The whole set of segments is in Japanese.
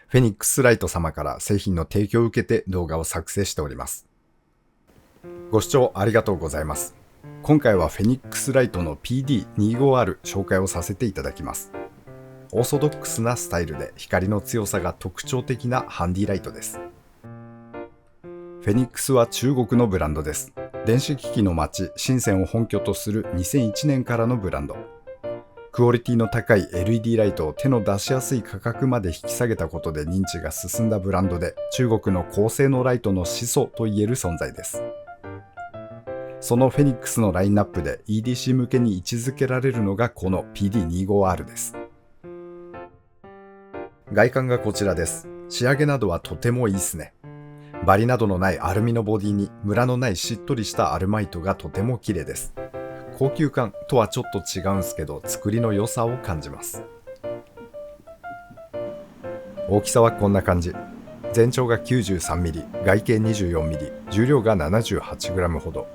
フェニックスライト様から製品の提供を受けて動画を作成しております。ご視聴ありがとうございます。今回はフェニックスライトの PD25R 紹介をさせていただきます。オーソドックスなスタイルで光の強さが特徴的なハンディライトです。フェニックスは中国のブランドです。電子機器の街、深センを本拠とする2001年からのブランド。クオリティの高い LED ライトを手の出しやすい価格まで引き下げたことで認知が進んだブランドで、中国の高性能ライトの始祖といえる存在です。そのフェニックスのラインナップで EDC 向けに位置づけられるのがこの PD25R です。外観がこちらです。仕上げなどはとてもいいっすね。バリなどのないアルミのボディにムラのないしっとりしたアルマイトがとても綺麗です。高級感とはちょっと違うんすけど、作りの良さを感じます。大きさはこんな感じ。全長が 93mm、外径 24mm、重量が 78g ほど。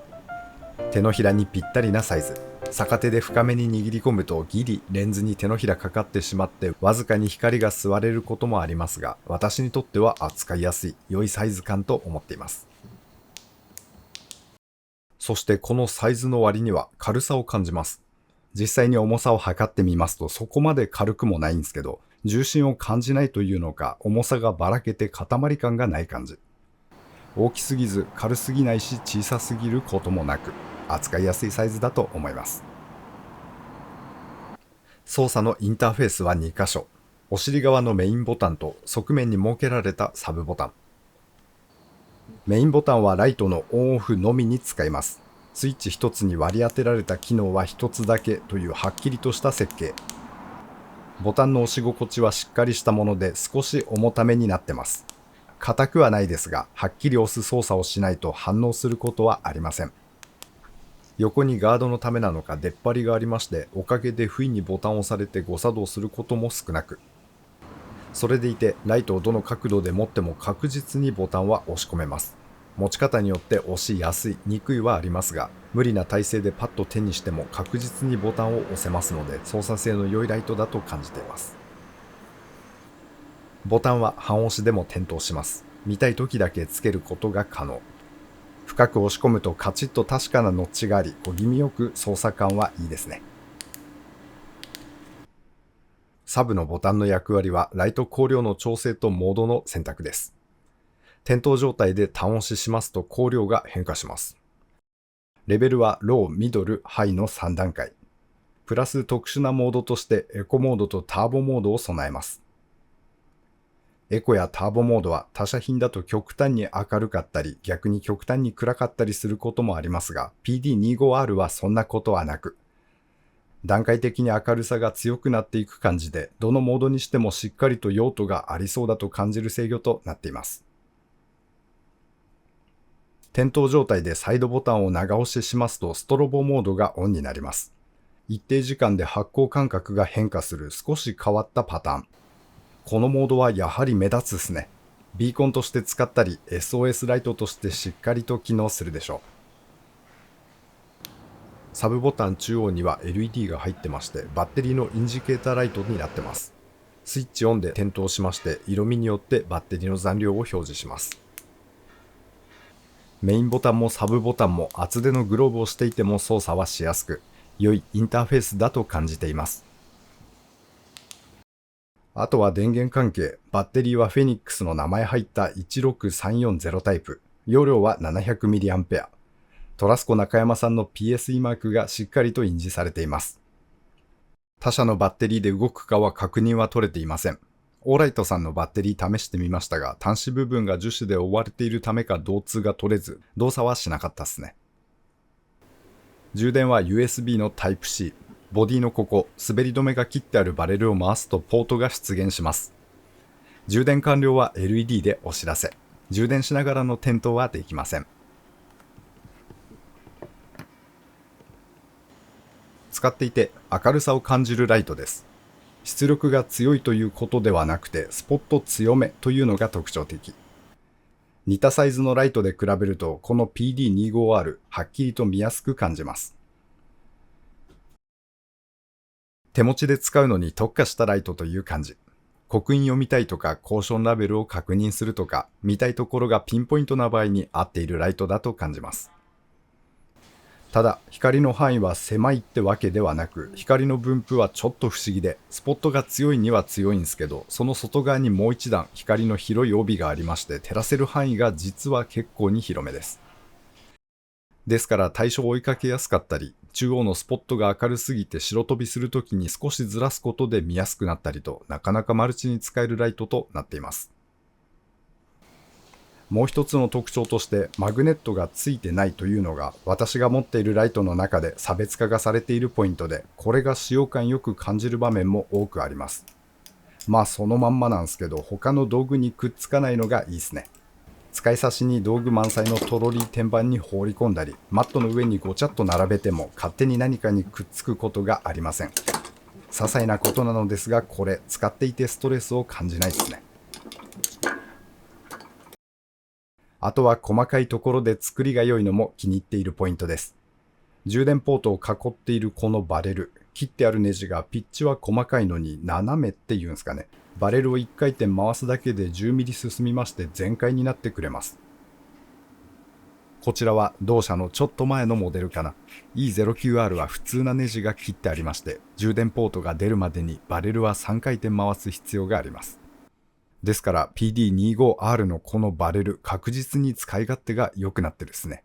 手のひらにぴったりなサイズ。逆手で深めに握り込むとギリレンズに手のひらかかってしまってわずかに光が吸われることもありますが、私にとっては扱いやすい良いサイズ感と思っています。そしてこのサイズの割には軽さを感じます。実際に重さを測ってみますとそこまで軽くもないんですけど、重心を感じないというのか、重さがばらけて塊感がない感じ。大きすぎず軽すぎないし小さすぎることもなく、扱いやすいサイズだと思います。操作のインターフェースは2箇所。お尻側のメインボタンと側面に設けられたサブボタン。メインボタンはライトのオンオフのみに使います。スイッチ1つに割り当てられた機能は1つだけというはっきりとした設計。ボタンの押し心地はしっかりしたもので少し重ためになってます。硬くはないですが、はっきり押す操作をしないと反応することはありません。横にガードのためなのか出っ張りがありまして、おかげで不意にボタンを押されて誤作動することも少なく、それでいてライトをどの角度で持っても確実にボタンは押し込めます。持ち方によって押しやすい、にくいはありますが、無理な体勢でパッと手にしても確実にボタンを押せますので、操作性の良いライトだと感じています。ボタンは半押しでも点灯します。見たい時だけつけることが可能。深く押し込むとカチッと確かなノッチがあり、小気味よく操作感はいいですね。サブのボタンの役割はライト光量の調整とモードの選択です。点灯状態で単押ししますと光量が変化します。レベルはロー、ミドル、ハイの3段階。プラス特殊なモードとしてエコモードとターボモードを備えます。エコやターボモードは他社品だと極端に明るかったり逆に極端に暗かったりすることもありますが、 PD25R はそんなことはなく、段階的に明るさが強くなっていく感じで、どのモードにしてもしっかりと用途がありそうだと感じる制御となっています。点灯状態でサイドボタンを長押ししますとストロボモードがオンになります。一定時間で発光間隔が変化する少し変わったパターン。このモードはやはり目立つですね。ビーコンとして使ったり SOS ライトとしてしっかりと機能するでしょう。サブボタン中央には LED が入ってまして、バッテリーのインジケーターライトになってます。スイッチオンで点灯しまして、色味によってバッテリーの残量を表示します。メインボタンもサブボタンも厚手のグローブをしていても操作はしやすく、良いインターフェースだと感じています。あとは電源関係、バッテリーはフェニックスの名前入った16340タイプ、容量は 700mAh。トラスコ中山さんの PSE マークがしっかりと印字されています。他社のバッテリーで動くかは確認は取れていません。オーライトさんのバッテリー試してみましたが、端子部分が樹脂で覆われているためか導通が取れず、動作はしなかったっすね。充電は USB の Type-C。ボディのここ、滑り止めが切ってあるバレルを回すとポートが出現します。充電完了は LED でお知らせ。充電しながらの点灯はできません。使っていて明るさを感じるライトです。出力が強いということではなくて、スポット強めというのが特徴的。似たサイズのライトで比べると、この PD25R はっきりと見やすく感じます。手持ちで使うのに特化したライトという感じ。刻印読みたいとかコーションラベルを確認するとか、見たいところがピンポイントな場合に合っているライトだと感じます。ただ、光の範囲は狭いってわけではなく、光の分布はちょっと不思議で、スポットが強いには強いんですけど、その外側にもう一段光の広い帯がありまして、照らせる範囲が実は結構に広めです。ですから対象を追いかけやすかったり、中央のスポットが明るすぎて白飛びするときに少しずらすことで見やすくなったりと、なかなかマルチに使えるライトとなっています。もう一つの特徴としてマグネットがついてないというのが私が持っているライトの中で差別化がされているポイントで、これが使用感よく感じる場面も多くあります。まあそのまんまなんですけど、他の道具にくっつかないのがいいですね。使い差しに道具満載のトロリー天板に放り込んだり、マットの上にごちゃっと並べても勝手に何かにくっつくことがありません。些細なことなのですが、これ使っていてストレスを感じないですね。あとは細かいところで作りが良いのも気に入っているポイントです。充電ポートを囲っているこのバレル、切ってあるネジがピッチは細かいのに斜めっていうんですかね。バレルを1回転回すだけで10ミリ進みまして全開になってくれます。こちらは同社のちょっと前のモデルかな。E09R は普通なネジが切ってありまして、充電ポートが出るまでにバレルは3回転回す必要があります。ですから PD25R のこのバレル、確実に使い勝手が良くなってですね。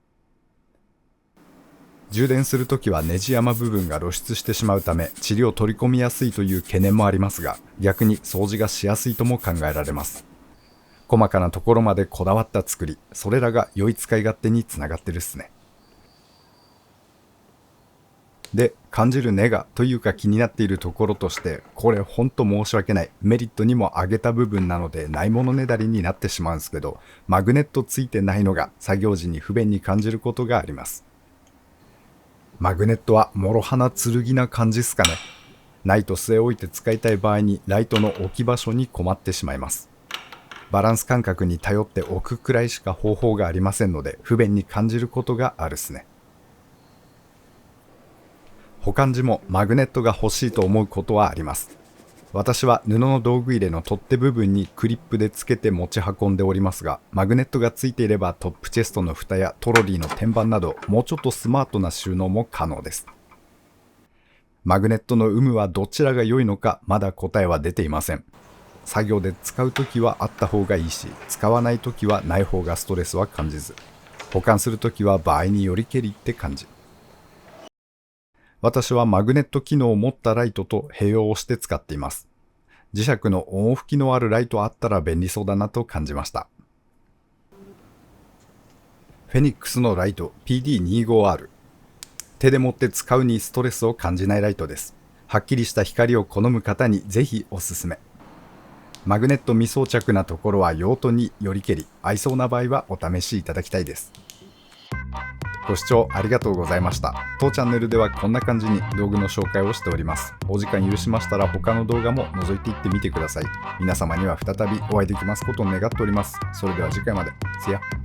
充電するときはネジ山部分が露出してしまうため、塵を取り込みやすいという懸念もありますが、逆に掃除がしやすいとも考えられます。細かなところまでこだわった作り、それらが良い使い勝手につながってるっすね。で、感じるネガというか気になっているところとして、これほんと申し訳ない。メリットにも上げた部分なのでないものねだりになってしまうんですけど、マグネットついてないのが作業時に不便に感じることがあります。マグネットは諸刃剣な感じっすかね。ないと据え置いて使いたい場合にライトの置き場所に困ってしまいます。バランス感覚に頼って置くくらいしか方法がありませんので、不便に感じることがあるっすね。保管時もマグネットが欲しいと思うことはあります。私は布の道具入れの取っ手部分にクリップでつけて持ち運んでおりますが、マグネットがついていればトップチェストの蓋やトロリーの天板など、もうちょっとスマートな収納も可能です。マグネットの有無はどちらが良いのかまだ答えは出ていません。作業で使うときはあった方がいいし、使わないときはない方がストレスは感じず、保管するときは場合によりけりって感じ。私はマグネット機能を持ったライトと併用をして使っています。磁石のオンオフ機能あるライトあったら便利そうだなと感じました。フェニックスのライト PD25R。手で持って使うにストレスを感じないライトです。はっきりした光を好む方にぜひおすすめ。マグネット未装着なところは用途によりけり、合いそうな場合はお試しいただきたいです。ご視聴ありがとうございました。当チャンネルではこんな感じに道具の紹介をしております。お時間許しましたら他の動画も覗いていってみてください。皆様には再びお会いできますことを願っております。それでは次回まで。See ya!